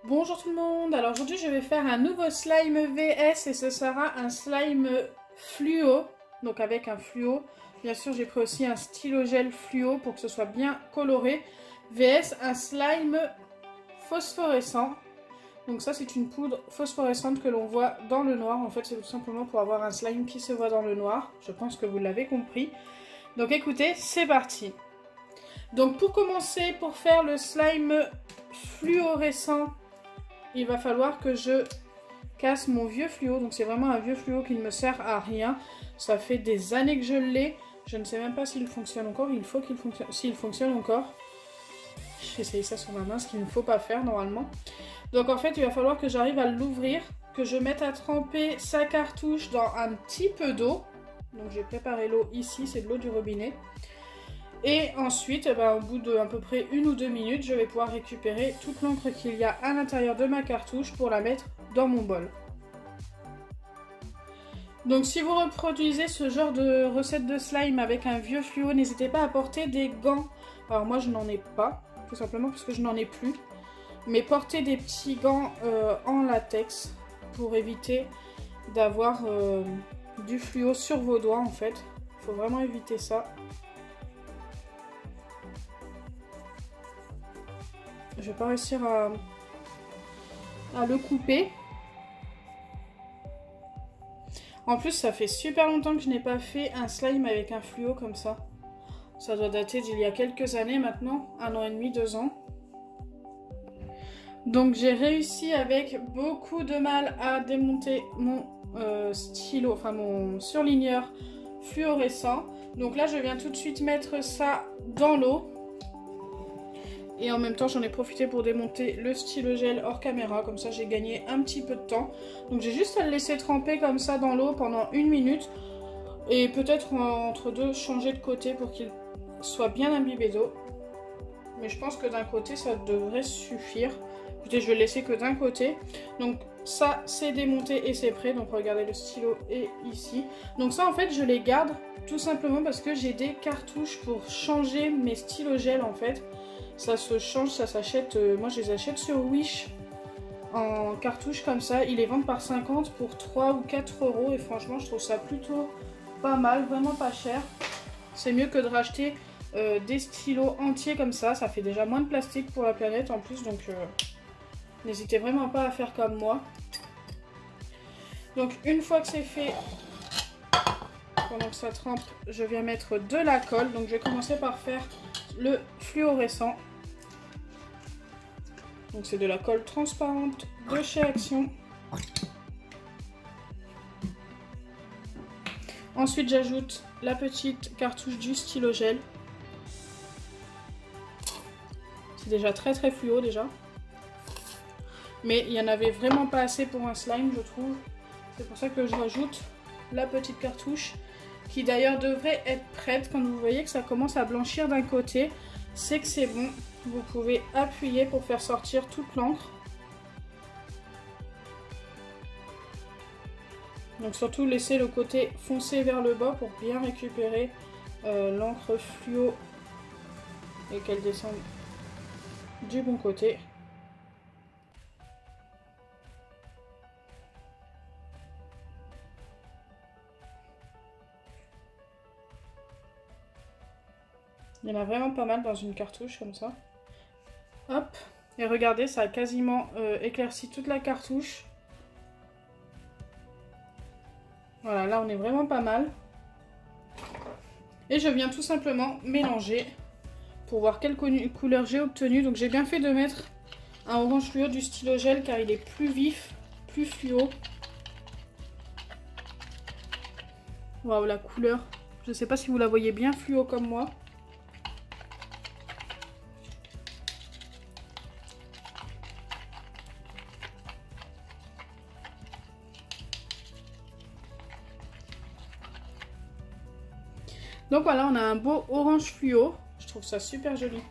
Bonjour tout le monde, alors aujourd'hui je vais faire un nouveau slime VS et ce sera un slime fluo, donc avec un fluo. Bien sûr j'ai pris aussi un stylo gel fluo pour que ce soit bien coloré. VS un slime phosphorescent, donc ça c'est une poudre phosphorescente que l'on voit dans le noir. En fait c'est tout simplement pour avoir un slime qui se voit dans le noir, je pense que vous l'avez compris. Donc écoutez, c'est parti. Donc pour commencer, pour faire le slime fluorescent, il va falloir que je casse mon vieux fluo. Donc c'est vraiment un vieux fluo qui ne me sert à rien. Ça fait des années que je l'ai. Je ne sais même pas s'il fonctionne encore. Il faut qu'il fonctionne. S'il fonctionne encore. J'ai essayé ça sur ma main, ce qu'il ne faut pas faire normalement. Donc en fait, il va falloir que j'arrive à l'ouvrir. Que je mette à tremper sa cartouche dans un petit peu d'eau. Donc j'ai préparé l'eau ici. C'est de l'eau du robinet. Et ensuite, au bout de à peu près 1 ou 2 minutes, je vais pouvoir récupérer toute l'encre qu'il y a à l'intérieur de ma cartouche pour la mettre dans mon bol. Donc si vous reproduisez ce genre de recette de slime avec un vieux fluo, n'hésitez pas à porter des gants. Alors moi je n'en ai pas, tout simplement parce que je n'en ai plus. Mais portez des petits gants en latex pour éviter d'avoir du fluo sur vos doigts en fait. Il faut vraiment éviter ça. Je vais pas réussir à le couper. En plus, ça fait super longtemps que je n'ai pas fait un slime avec un fluo comme ça. Ça doit dater d'il y a quelques années maintenant, 1 an et demi, 2 ans. Donc j'ai réussi avec beaucoup de mal à démonter mon stylo, enfin mon surligneur fluorescent. Donc là, je viens tout de suite mettre ça dans l'eau. Et en même temps, j'en ai profité pour démonter le stylo gel hors caméra. Comme ça, j'ai gagné un petit peu de temps. Donc, j'ai juste à le laisser tremper comme ça dans l'eau pendant 1 minute. Et peut-être entre deux, changer de côté pour qu'il soit bien imbibé d'eau. Mais je pense que d'un côté, ça devrait suffire. Écoutez, je vais le laisser que d'un côté. Donc, ça, c'est démonté et c'est prêt. Donc, regardez, le stylo est ici. Donc, ça, en fait, je les garde tout simplement parce que j'ai des cartouches pour changer mes stylos gel, en fait. Ça se change, ça s'achète, moi je les achète sur Wish en cartouche comme ça. Ils les vendent par 50 pour 3 ou 4 euros et franchement je trouve ça plutôt pas mal, vraiment pas cher. C'est mieux que de racheter des stylos entiers comme ça, ça fait déjà moins de plastique pour la planète en plus, donc n'hésitez vraiment pas à faire comme moi. Donc une fois que c'est fait, pendant que ça trempe, je viens mettre de la colle. Donc je vais commencer par faire le fluorescent. Donc c'est de la colle transparente de chez Action. Ensuite j'ajoute la petite cartouche du stylo gel. C'est déjà très fluo déjà. Mais il n'y en avait vraiment pas assez pour un slime je trouve. C'est pour ça que je rajoute la petite cartouche. Qui d'ailleurs devrait être prête. Quand vous voyez que ça commence à blanchir d'un côté, c'est que c'est bon. Vous pouvez appuyer pour faire sortir toute l'encre. Donc surtout laissez le côté foncé vers le bas pour bien récupérer l'encre fluo et qu'elle descende du bon côté. Il y en a vraiment pas mal dans une cartouche comme ça. Hop. Et regardez, ça a quasiment éclairci toute la cartouche. Voilà, là on est vraiment pas mal. Et je viens tout simplement mélanger pour voir quelle couleur j'ai obtenue. Donc j'ai bien fait de mettre un orange fluo du stylo gel car il est plus vif, plus fluo. Waouh, la couleur. Je ne sais pas si vous la voyez bien fluo comme moi. Donc voilà, on a un beau orange fluo. Je trouve ça super joli.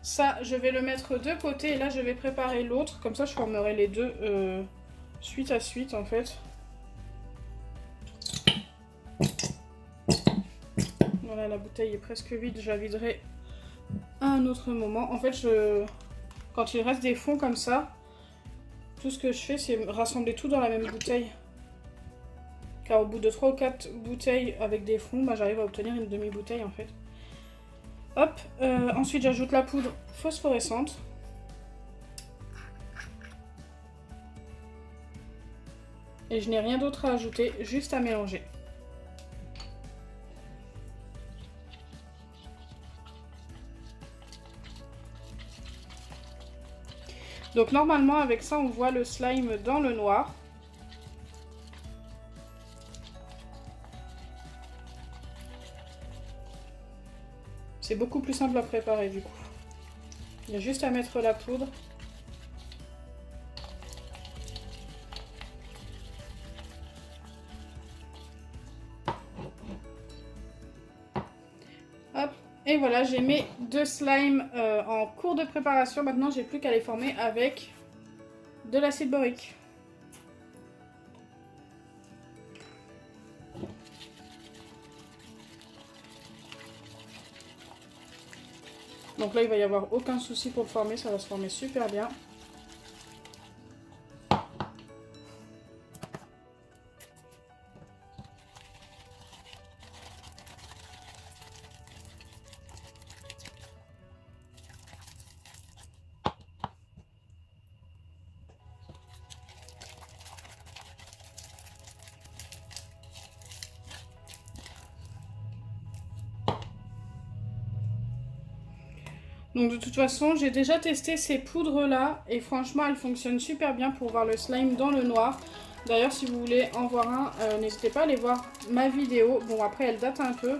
Ça, je vais le mettre de côté et là, je vais préparer l'autre. Comme ça, je formerai les deux suite à suite en fait. Voilà, la bouteille est presque vide, je la viderai à un autre moment. En fait, quand il reste des fonds comme ça, tout ce que je fais, c'est rassembler tout dans la même bouteille. Car au bout de 3 ou 4 bouteilles avec des fonds, bah, j'arrive à obtenir une demi-bouteille en fait. Hop, ensuite j'ajoute la poudre phosphorescente. Et je n'ai rien d'autre à ajouter, juste à mélanger. Donc normalement avec ça on voit le slime dans le noir. C'est beaucoup plus simple à préparer du coup. Il y a juste à mettre la poudre. Hop, et voilà, j'ai mes 2 slimes en cours de préparation. Maintenant, j'ai plus qu'à les former avec de l'acide borique. Donc là, il va y avoir aucun souci pour le former, ça va se former super bien. Donc de toute façon, j'ai déjà testé ces poudres là et franchement elles fonctionnent super bien pour voir le slime dans le noir. D'ailleurs si vous voulez en voir un, n'hésitez pas à aller voir ma vidéo. Bon après elle date un peu.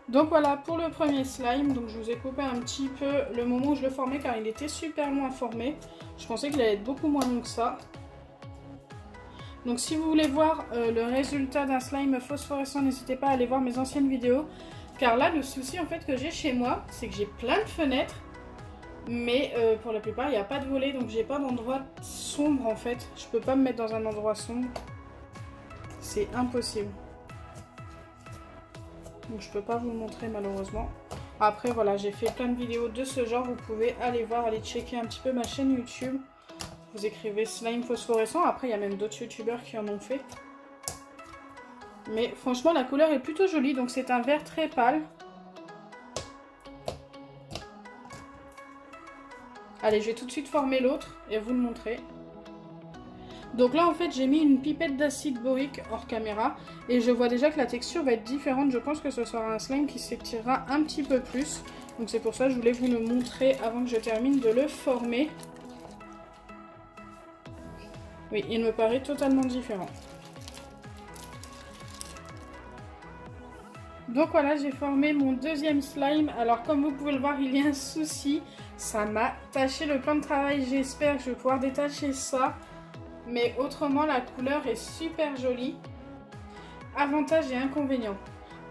Donc voilà pour le premier slime, donc je vous ai coupé un petit peu le moment où je le formais car il était super long à former. Je pensais qu'il allait être beaucoup moins long que ça. Donc si vous voulez voir le résultat d'un slime phosphorescent, n'hésitez pas à aller voir mes anciennes vidéos. Car là le souci en fait que j'ai chez moi, c'est que j'ai plein de fenêtres. Mais pour la plupart il n'y a pas de volets, donc j'ai pas d'endroit sombre en fait. Je peux pas me mettre dans un endroit sombre. C'est impossible. Donc je peux pas vous le montrer malheureusement. Après voilà, j'ai fait plein de vidéos de ce genre. Vous pouvez aller voir, aller checker un petit peu ma chaîne YouTube. Vous écrivez slime phosphorescent. Après il y a même d'autres youtubeurs qui en ont fait. Mais franchement la couleur est plutôt jolie. Donc c'est un vert très pâle. Allez, je vais tout de suite former l'autre et vous le montrer. Donc là en fait j'ai mis une pipette d'acide borique hors caméra et je vois déjà que la texture va être différente. Je pense que ce sera un slime qui s'étirera un petit peu plus. Donc c'est pour ça que je voulais vous le montrer avant que je termine de le former. Oui, il me paraît totalement différent. Donc voilà, j'ai formé mon deuxième slime. Alors comme vous pouvez le voir, il y a un souci. Ça m'a taché le plan de travail. J'espère que je vais pouvoir détacher ça. Mais autrement, la couleur est super jolie. Avantages et inconvénients.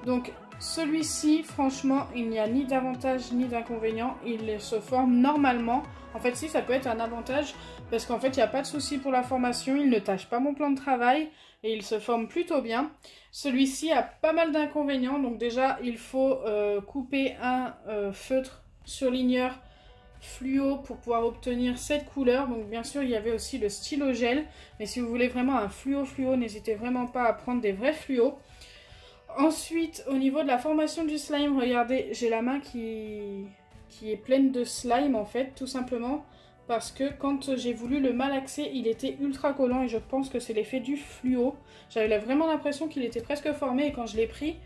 Donc celui-ci, franchement, il n'y a ni d'avantage ni d'inconvénient. Il se forme normalement. En fait, si, ça peut être un avantage. Parce qu'en fait, il n'y a pas de souci pour la formation. Il ne tâche pas mon plan de travail. Et il se forme plutôt bien. Celui-ci a pas mal d'inconvénients. Donc déjà, il faut couper un feutre surligneur fluo pour pouvoir obtenir cette couleur. Donc bien sûr il y avait aussi le stylo gel, mais si vous voulez vraiment un fluo n'hésitez vraiment pas à prendre des vrais fluos. Ensuite au niveau de la formation du slime, regardez, j'ai la main qui est pleine de slime en fait, tout simplement parce que quand j'ai voulu le malaxer il était ultra collant et je pense que c'est l'effet du fluo. J'avais vraiment l'impression qu'il était presque formé et quand je l'ai pris,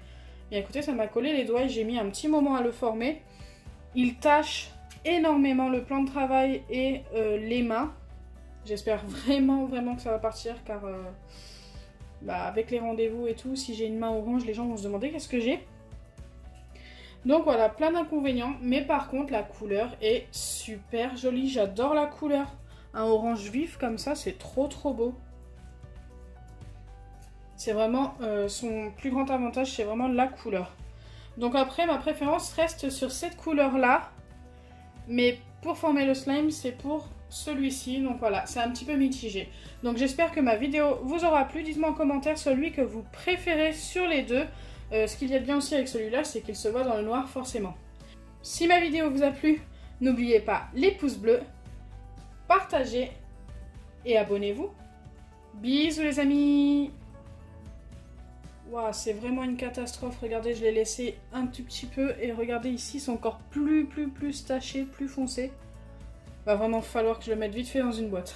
bien écoutez, ça m'a collé les doigts et j'ai mis un petit moment à le former. Il tâche énormément le plan de travail et les mains. J'espère vraiment que ça va partir car avec les rendez-vous et tout, si j'ai une main orange, les gens vont se demander qu'est-ce que j'ai. Donc voilà, plein d'inconvénients, mais par contre la couleur est super jolie. J'adore la couleur. Un orange vif comme ça, c'est trop beau. C'est vraiment son plus grand avantage, c'est vraiment la couleur. Donc après, ma préférence reste sur cette couleur-là. Mais pour former le slime, c'est pour celui-ci. Donc voilà, c'est un petit peu mitigé. Donc j'espère que ma vidéo vous aura plu. Dites-moi en commentaire celui que vous préférez sur les deux. Ce qu'il y a de bien aussi avec celui-là, c'est qu'il se voit dans le noir forcément. Si ma vidéo vous a plu, n'oubliez pas les pouces bleus, partagez et abonnez-vous. Bisous les amis! Waouh, c'est vraiment une catastrophe. Regardez, je l'ai laissé un tout petit peu. Et regardez ici, c'est encore plus taché, plus foncé. Va vraiment falloir que je le mette vite fait dans une boîte.